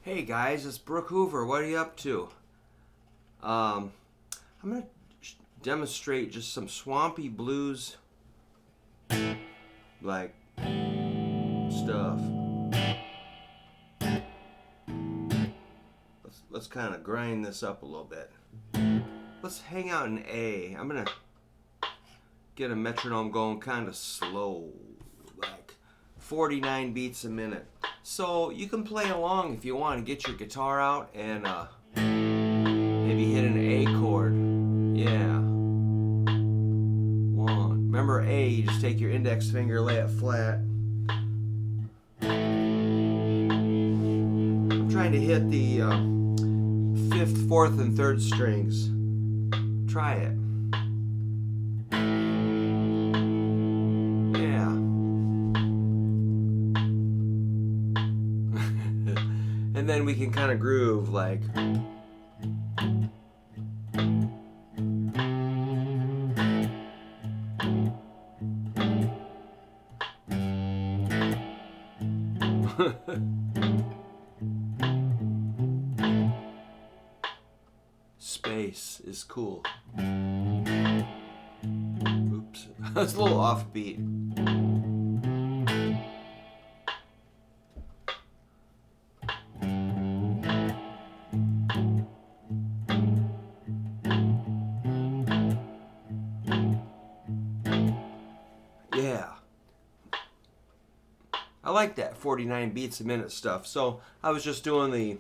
Hey guys, it's Brook Hoover. What are you up to? I'm gonna demonstrate just some Swampy Blues like stuff. Let's kind of grind this up a little bit. Let's hang out in A. I'm gonna get a metronome going kind of slow, like 49 beats a minute. So you can play along if you want to get your guitar out and maybe hit an A chord. Yeah. One. Remember A, you just take your index finger, lay it flat. I'm trying to hit the 5th, 4th, and 3rd strings. Try it. Yeah. And then we can kind of groove like. Space is cool. Oops, that's a little offbeat. Yeah. I like that 49 beats a minute stuff. So I was just doing the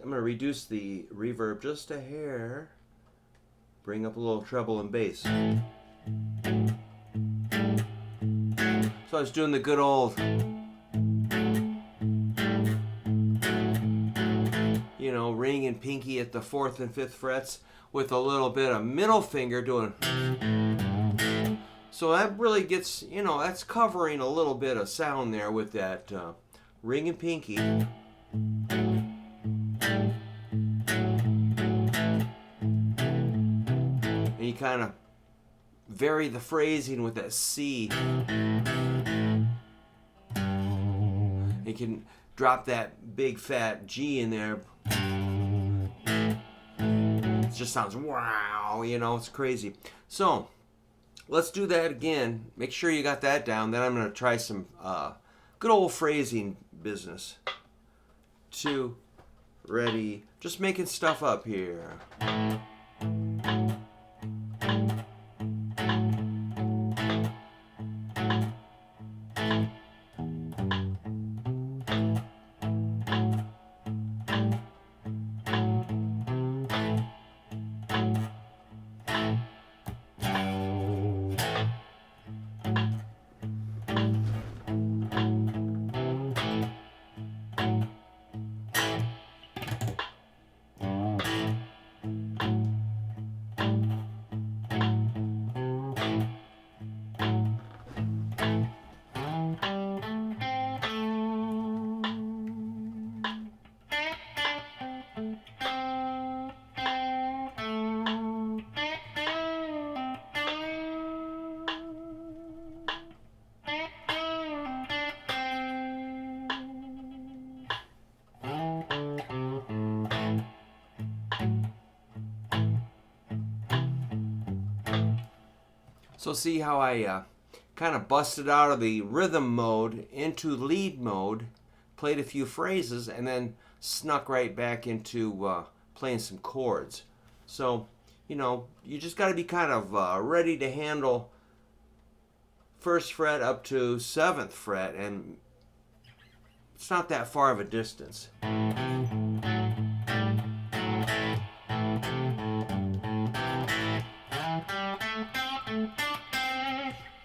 I'm going to reduce the reverb just a hair. Bring up a little treble and bass. So I was doing the good old, ring and pinky at the 4th and 5th frets with a little bit of middle finger doing. So that really gets, that's covering a little bit of sound there with that ring and pinky. And you kind of vary the phrasing with that C. You can drop that big fat G in there. It just sounds wow, it's crazy. So let's do that again. Make sure you got that down. Then I'm going to try some good old phrasing business. 2, ready. Just making stuff up here. So see how I kind of busted out of the rhythm mode into lead mode, played a few phrases, and then snuck right back into playing some chords. So, you just got to be kind of ready to handle 1st fret up to 7th fret, and it's not that far of a distance.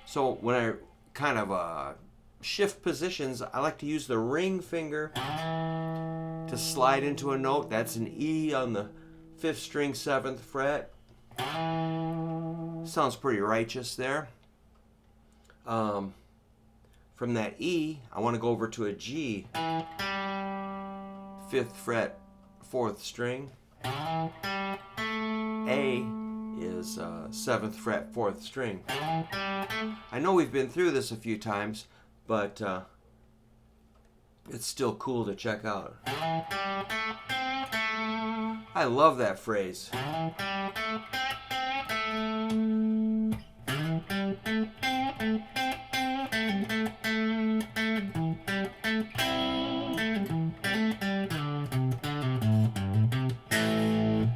So when I kind of shift positions, I like to use the ring finger to slide into a note. That's an E on the 5th string, 7th fret. Sounds pretty righteous there. From that E, I want to go over to a G. 5th fret, 4th string. A is 7th fret, 4th string. I know we've been through this a few times, but it's still cool to check out. I love that phrase.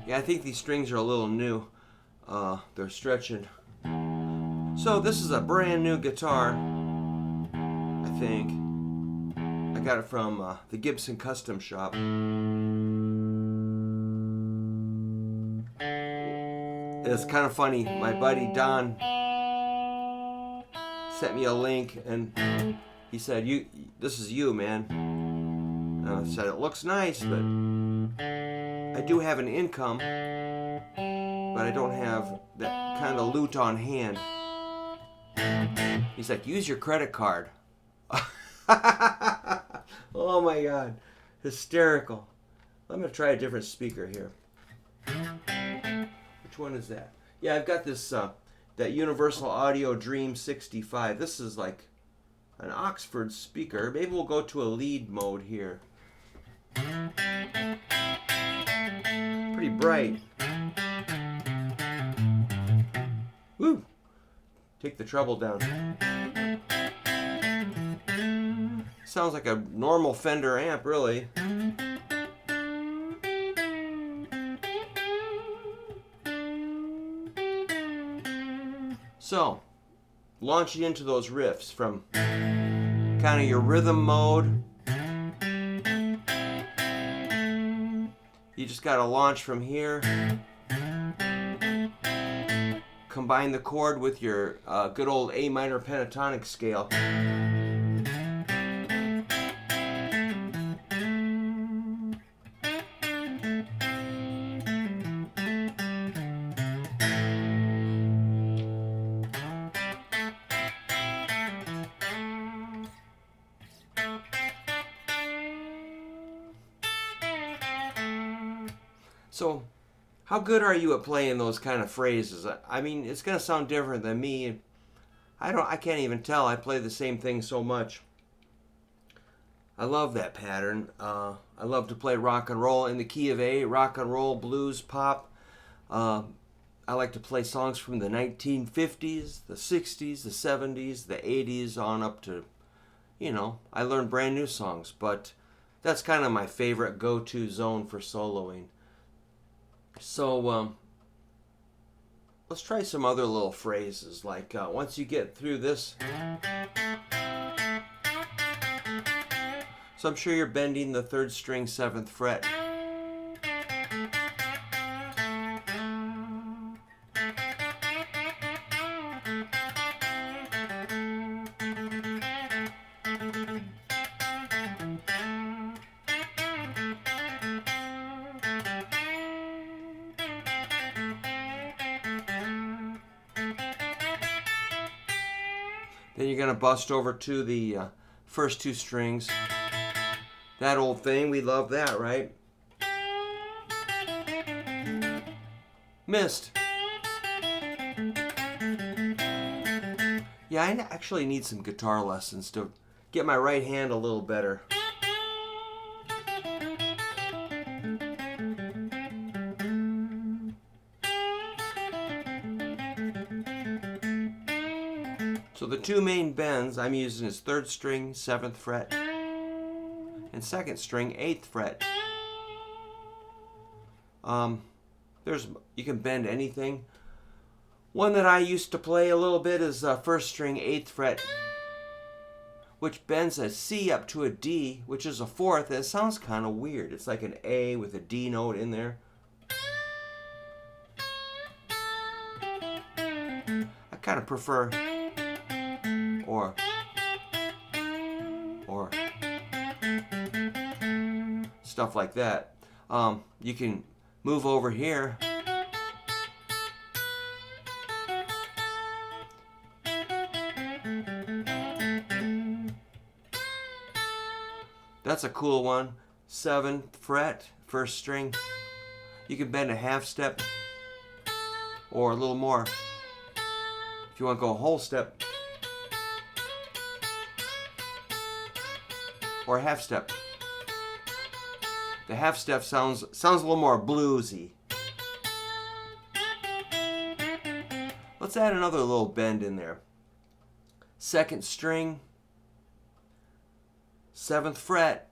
Yeah, I think these strings are a little new. They're stretching. So this is a brand new guitar, I think. I got it from the Gibson Custom Shop. It's kind of funny. My buddy Don sent me a link, and he said, "This is you, man." And I said, "It looks nice, but I do have an income, but I don't have that kind of loot on hand." He's like, "Use your credit card." Oh my God, hysterical. I'm gonna try a different speaker here. Which one is that? Yeah, I've got this that Universal Audio Dream 65. This is like an Oxford speaker. Maybe we'll go to a lead mode here. Pretty bright. Woo! Take the treble down. Sounds like a normal Fender amp, really. So, launching into those riffs from kind of your rhythm mode. You just got to launch from here. Combine the chord with your good old A minor pentatonic scale. So, how good are you at playing those kind of phrases? I mean, it's gonna sound different than me. I can't even tell. I play the same thing so much. I love that pattern. I love to play rock and roll in the key of A, rock and roll, blues, pop. I like to play songs from the 1950s, the 60s, the 70s, the 80s, on up to, I learn brand new songs. But that's kind of my favorite go-to zone for soloing. So let's try some other little phrases, like once you get through this. So I'm sure you're bending the 3rd string, 7th fret. Then you're going to bust over to the first 2 strings. That old thing, we love that, right? Missed. Yeah, I actually need some guitar lessons to get my right hand a little better. So the 2 main bends I'm using is 3rd string, 7th fret, and 2nd string, 8th fret. You can bend anything. One that I used to play a little bit is 1st string, 8th fret, which bends a C up to a D, which is a 4th, and it sounds kind of weird. It's like an A with a D note in there. I kind of prefer or stuff like that. You can move over here. That's a cool one. 7th fret, 1st string. You can bend a half step. or a little more. If you want to go a whole step, or a half step. The half step sounds a little more bluesy. Let's add another little bend in there. Second string, 7th fret,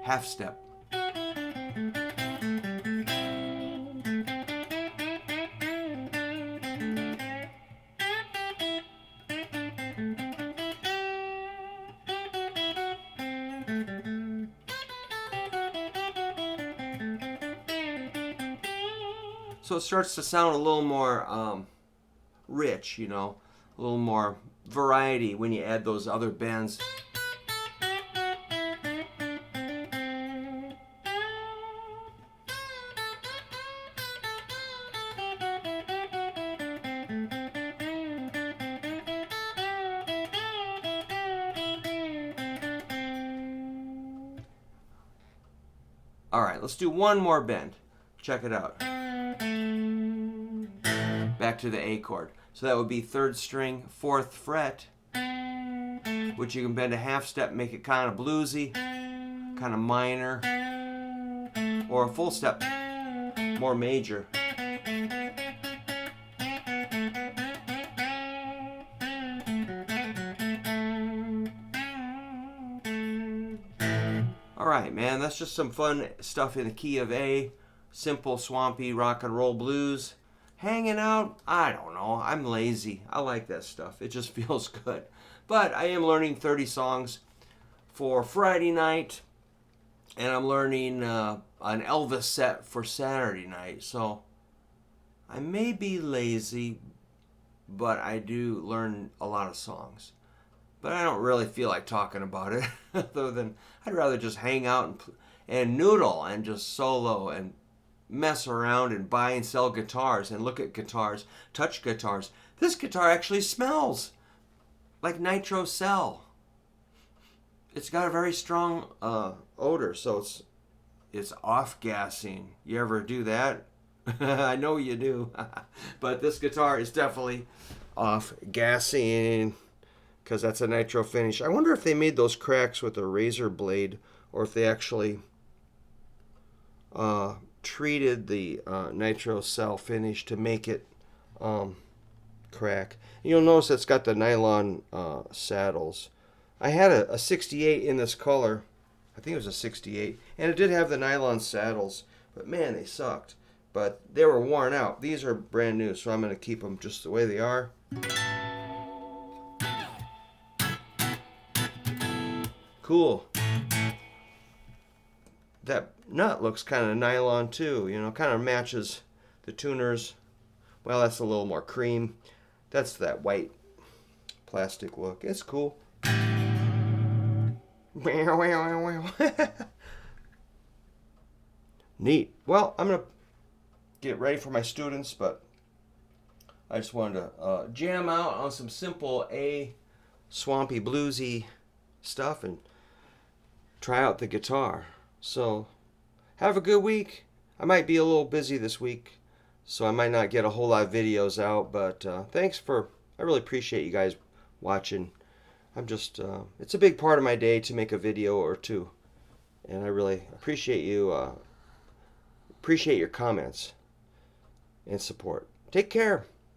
half step. So it starts to sound a little more rich, you know, a little more variety when you add those other bends. All right, let's do one more bend. Check it out. Back to the A chord. So that would be 3rd string, 4th fret, which you can bend a half step, make it kind of bluesy, kind of minor, or a full step, more major. All right, man, that's just some fun stuff in the key of A. Simple, swampy rock and roll blues. Hanging out, I don't know. I'm lazy. I like that stuff. It just feels good. But I am learning 30 songs for Friday night, and I'm learning an Elvis set for Saturday night. So I may be lazy, but I do learn a lot of songs. But I don't really feel like talking about it, other than I'd rather just hang out and noodle and just solo and mess around and buy and sell guitars and look at guitars, touch guitars. This guitar actually smells like nitro cell. It's got a very strong odor, so it's off-gassing. You ever do that? I know you do. But this guitar is definitely off-gassing because that's a nitro finish. I wonder if they made those cracks with a razor blade or if they actually treated the nitro cell finish to make it crack. You'll notice it's got the nylon saddles. I had a 68 in this color. I think it was a 68. And it did have the nylon saddles. But man, they sucked. But they were worn out. These are brand new, so I'm going to keep them just the way they are. Cool. That nut looks kind of nylon too, you know, kind of matches the tuners. Well, that's a little more cream. That's that white plastic look. It's cool. Neat. Well, I'm going to get ready for my students, but I just wanted to jam out on some simple A swampy bluesy stuff and try out the guitar. So have a good week. I might be a little busy this week, so I might not get a whole lot of videos out, but thanks for, I really appreciate you guys watching. I'm just, it's a big part of my day to make a video or two, and I really appreciate you, appreciate your comments and support. Take care.